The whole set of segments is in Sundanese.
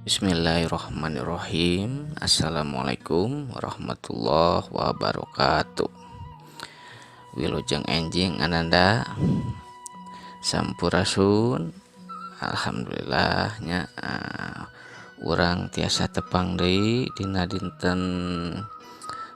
Bismillahirrahmanirrahim. Assalamualaikum warahmatullahi wabarakatuh. Wilujeng enjing ananda sampurasun. Alhamdulillahnya urang tiasa tepang deui dina dinten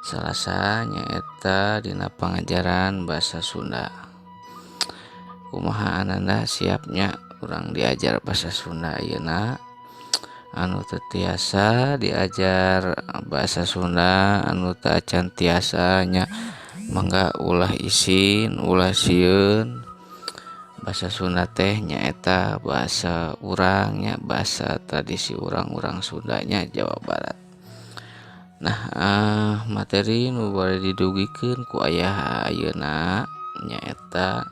Salasa nyaeta dina pangajaran bahasa Sunda. Kumaha ananda siapnya urang diajar bahasa Sunda ayeuna? Anu teu tiasa diajar bahasa Sunda, anu teu acan tiasa nya mangga ulah isin ulah sieun. Bahasa Sunda teh nyaeta bahasa urangnya, bahasa tradisi urang-urang Sundanya Jawa Barat. Nah, materi nu bari didugikeun ku aya ayeuna nyaeta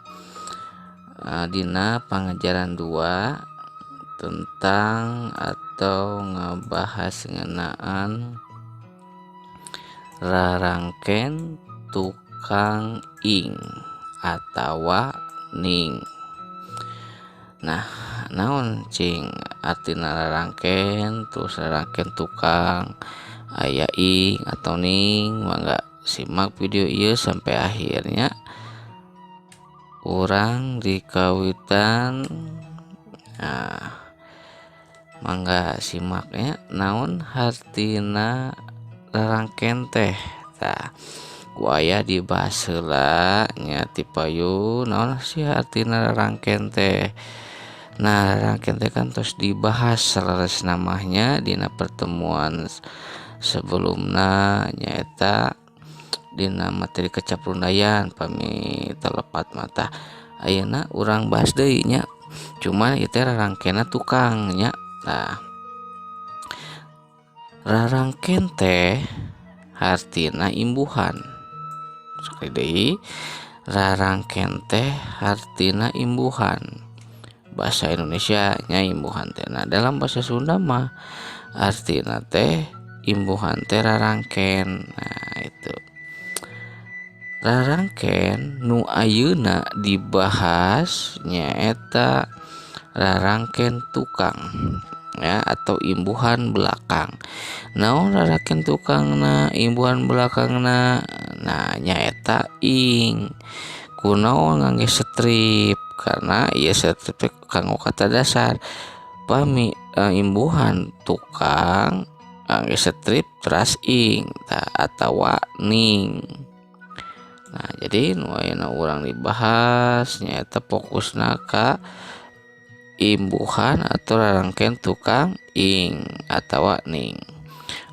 dina pangajaran 2 tentang atau ngebahas ngenaan rarangken tukang ing atawa ning. Nah, naon cing artina rarangken, terus rarangken tukang, aya ing atau ning? Mangga simak video ieu sampai akhirnya. Urang dikawitan mangga simaknya naon hartina rarangken teh. Tah, ku aya dibahas heula nya ti payu naon sih artina rarangken teh. Nah, rarangken teh kan tos dibahas saleres namanya dina pertemuan sebelumna nyaeta dina materi kecaprundayan pami telepat mata. Ayeuna urang bahas deui nya. Cuma ieu teh rarangkenna tukang nya. Nah, rarangken teh hartina imbuhan. Sekali deui, rarangken teh hartina imbuhan. Bahasa Indonesia nya imbuhan teh. Nah, dalam bahasa Sunda mah artina teh imbuhan teh rarangken. Nah, itu. Rarangken nu ayeuna dibahas nyaeta rarangken tukang ya, atau imbuhan belakang. Naon rarangken tukangna, imbuhan belakangna? Nah, nyaeta ing. Kunaon ngangge strip? Karena ieu strip kanggo kata dasar. Pami imbuhan tukang ngangge strip teras ing atawa ning. Nah, jadi nu ayeuna urang dibahas nyaeta fokusna ka imbuhan atau rarangken tukang ing atawa ning.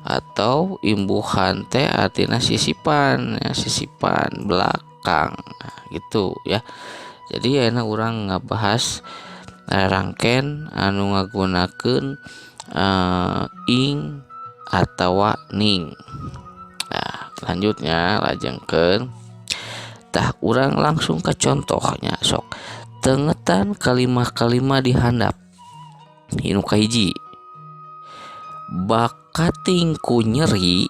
Atau imbuhan teh artina sisipan ya, sisipan belakang. Nah, gitu ya. Jadi ayeuna urang ngabahas rarangken anu ngagunakeun ing atawa ning. Nah, lanjutnya lajengkeun. Tah, urang langsung ke contohnya sok. Tengetan kalimah-kalimah di handap. Inu kahiji. Bakating ku nyeri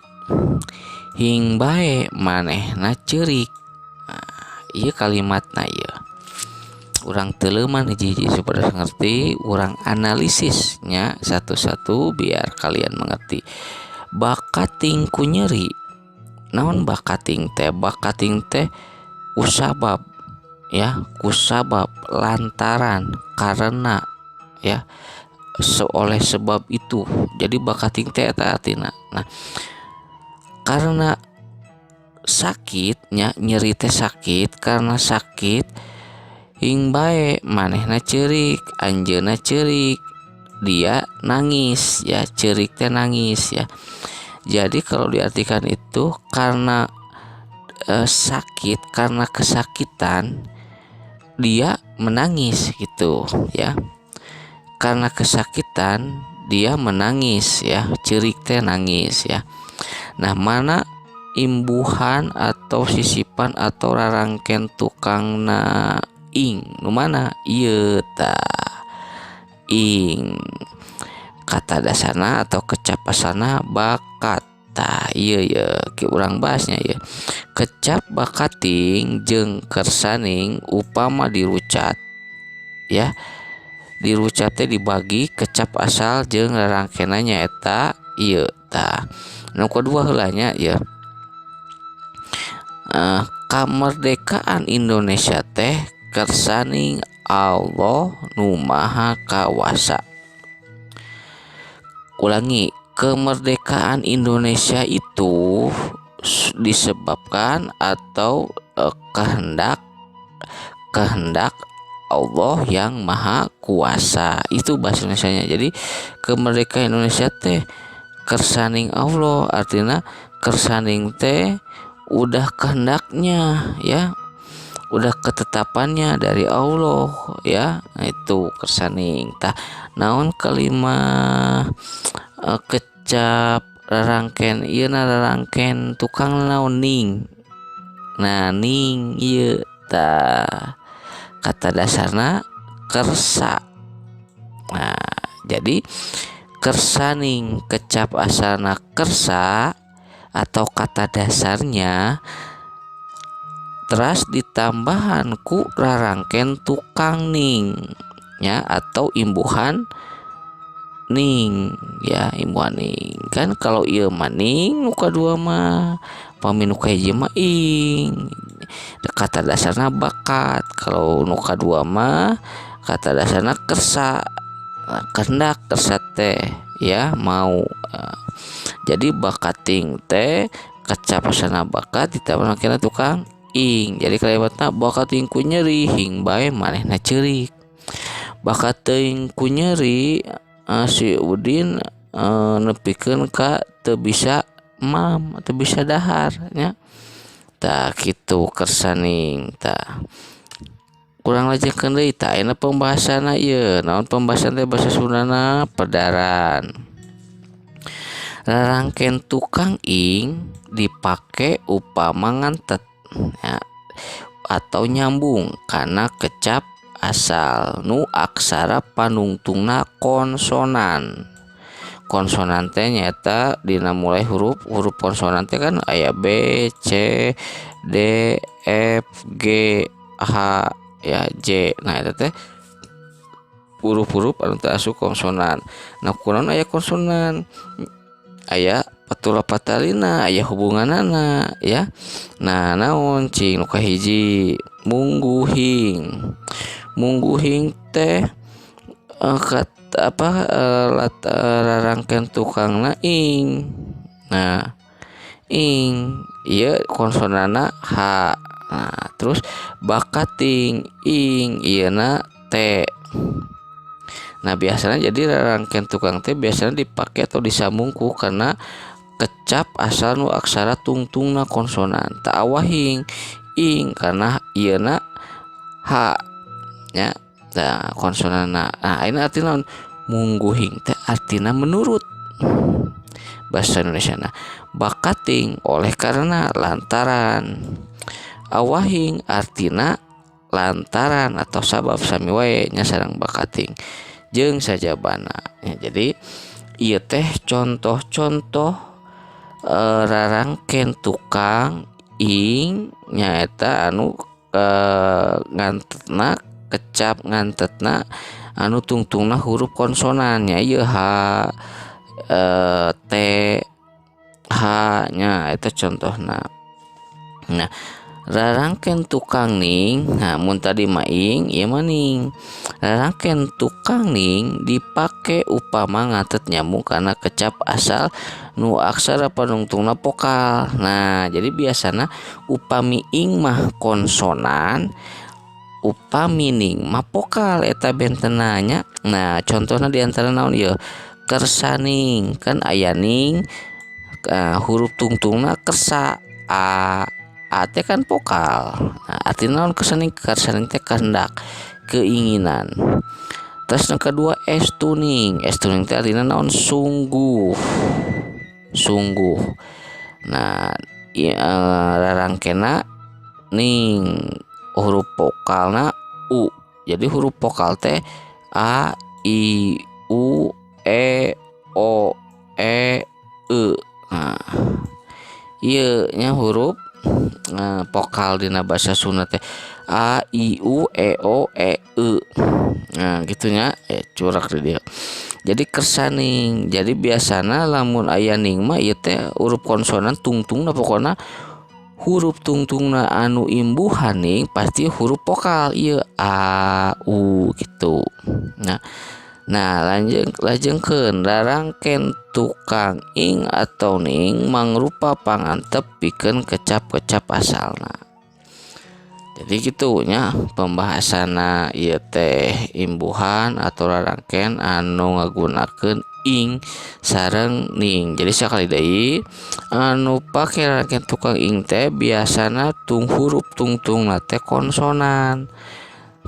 hing bae manehna ceurik. Nah, ieu kalimatna ieu. Urang teleuman hiji-hiji supaya ngerti, urang analisisnya satu-satu biar kalian mengerti. Bakating ku nyeri. Naon bakating teh? Bakating teh usabab ya, kusabab lantaran karena ya, oleh sebab itu. Jadi bakating teh eta artina. Nah, karena sakitnya, nyeri teh sakit, karena sakit hing bae manehna ceurik, anjeunna ceurik, dia nangis ya, ceurik teh nangis ya. Jadi kalau diartikan itu karena sakit, karena kesakitan dia menangis gitu ya. Karena kesakitan dia menangis ya, ceurik teh nangis ya. Nah, mana imbuhan atau sisipan atau rarangken tukangna ing? Nu mana? Ieu tah ing. Kata dasarna atau kecapasana bakat. Tah, ieu ki urang bahasnya ieu. Kecap bakating jeung kersaning upama dirucat ya, diruca teh dibagi kecap asal jeung rarangkena nyaeta ieu tah. Nu kedua heulanya ya, kamerdekaan Indonesia teh kersaning Allah nu Maha Kawasa. Ulangi, kemerdekaan Indonesia itu disebabkan atau kehendak Allah yang Maha Kuasa. Itu bahasa Indonesianya. Jadi kemerdekaan Indonesia teh kersaning Allah, artinya kersaning teh udah kehendaknya ya, udah ketetapannya dari Allah ya. Nah, itu kersaning tah. Naon kelima, kecap rarangken ieu na rarangken tukang naon ning. Nah ning ieu tah kata dasarna kersa. Nah jadi kersaning kecap asalna kersa atau kata dasarnya teras ditambahan ku rarangken tukang ning ya, atau imbuhan ning ya, imbuhan ning kan. Kalau ieu maning nu kadua mah pami nu kahiji mah ing, kata dasarna bakat. Kalau nu kadua mah kata dasarna kersa, kehendak kersa teh ya mau. Jadi bakating teh kecap asana bakat ditambah kena tukang ing. Jadi kalimatna bakating ku nyeri hing bae manehna ceurik. Bakat teuing ku nyeri si Udin nepikeun ka teu bisa mam atau bisa dahar nya. Tah kitu kersaning tah. Kurang lajekeun deui tah ayeuna pembahasanna ieu. Naon pembahasan teh bahasa Sundana padaran. Rarangken tukang ing dipake upama ngantet ya, atau nyambung karena kecap asal nu aksara panungtungna konsonan. Konsonan teh nyata dina mulai huruf konsonan teh kan aya B, C, D, F, G, H ya, J. Nah eta teh huruf-huruf anu teu asup konsonan. Nah kunaon aya konsonan? Aya patula patalina, aya hubunganana ya. Nah naon cing nu kahiji mungguhing. Mungguhing teh rarangken tukangna ing. Nah ing ieu konsonanna H. Nah terus bakating ing ieuna T. Nah biasanya jadi rarangken tukang teh biasanya dipakai atau disambungku karena kecap asal nu aksara tungtungna konsonan. Ta awahing ing karena ieuna H ya. Nah konsonanna. Nah ini artinya mungguhing teh artinya menurut bahasa Indonesia. Nah bakating oleh karena lantaran. Awahing artinya lantaran atau sabab sami wae nya sareng bakating jeung sajabana ya. Jadi ieu teh contoh-contoh rarangken tukang ing nyaeta anu ngantetna kecap ngantetna anu tungtungna huruf konsonannya ieu H, T, H nya eta contohna. Nah rarangken tukang ning, nah mun tadi mah ing ieu mah ning. Rarangken tukang ning dipake upama ngantet nyambung kana kecap asal nu aksara panungtungna vokal. Nah jadi biasana upami ing mah konsonan, upami ning mah vokal eta bentenna nya. Nah contohna diantara naon ieu? Kersaning kan aya ning huruf tungtungna kersa A teh kan vokal. Nah, artinya naon kersaning teh kehendak, keinginan. Terus yang kedua estuning. Estuning teh artinya naon? Sungguh. Nah rarangkena ning huruf vokalna U. Jadi huruf vokal teh A, I, U, E, O, E, E. Nah ieu nya huruf vokal dina bahasa Sunda teh A, I, U, E, O, E, E. Nah gitunya curak di dia. Jadi kersaning, jadi biasana lamun aya ning mah ieu teh huruf konsonan tungtungna pokona huruf tungtungna anu imbuhan ning pasti huruf vokal ieu a u gitu. Nah lajengkeun rarangken tukang ing atau ning mangrupa pangantep pikeun kecap-kecap asalna. Jadi gitunya pembahasanna ieu teh imbuhan atau rarangken anu ngagunakeun ing sareng ning. Jadi sakali deui anu pake rarangken tukang ing teh biasana huruf tungtungna teh konsonan.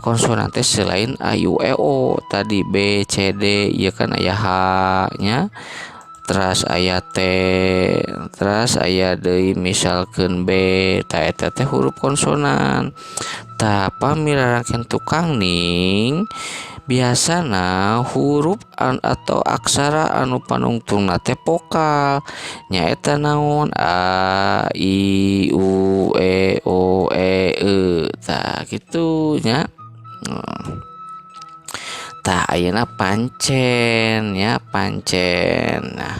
Konsonan teh selain a u e o tadi b c d ieu kan aya h nya. Teras aya T, teras aya deui misalkeun B, tah eta teh huruf konsonan. Tah pami rarangkeun tukang ning biasana huruf atau aksara anu panungtungna teh vokal nyaeta naon a i u e o e tah kitu nya. Tah ayeuna pancen. Nah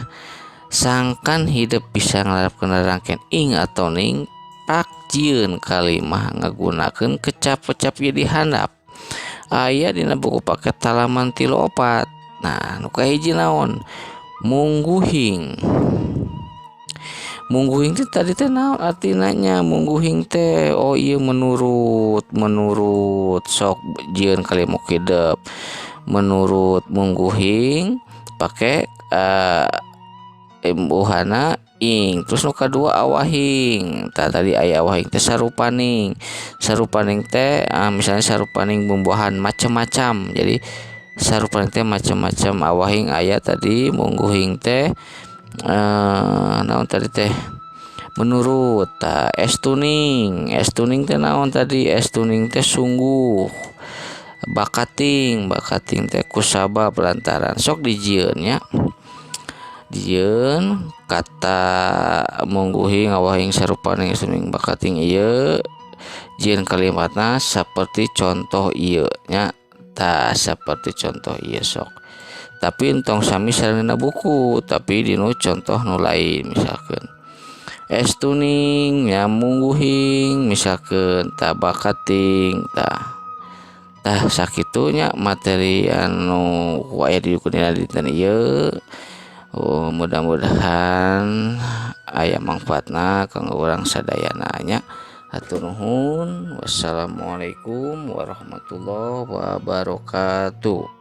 sangkan hidup bisa ngarepkeun rarangkeun ing atau ning pakjieun kalimah ngagunakeun kecap-kecap jadi handap aya dina buku paket halaman 34. Nah nu kahiji naon mungguhing. Mungguhing teh tadi teh naon artina nya mungguhing teh ieu menurut sok jieun kalimah hidup. Menurut mungguhing pake imbuhana ing. Terus nu kadua awahing. Tadi aya awahing teh sarupaning teh misalnya sarupaning bumbuhan macam-macam. Jadi sarupaning teh macam-macam awahing aya tadi mungguhing teh naon tadi teh menurut estuning teh naon tadi estuning teh sungguh. Bakating teh kusabab lantaran sok dijieun nya. Dijieun kata mungguhing awahing sarupaning estuning bakating ieu jieun kalimatna saperti contoh ieu nya. Tah saperti contoh ieu sok. Tapi entong sami sareng buku tapi dinu contoh nu lain misalkeun estuning nya mungguhing misalkeun tah bakating sakitunya materi anu aya di buku dinten ieu. Mudah-mudahan aya manfaatna kanggo urang sadayana nya. Hatur nuhun. Wassalamualaikum warahmatullahi wabarakatuh.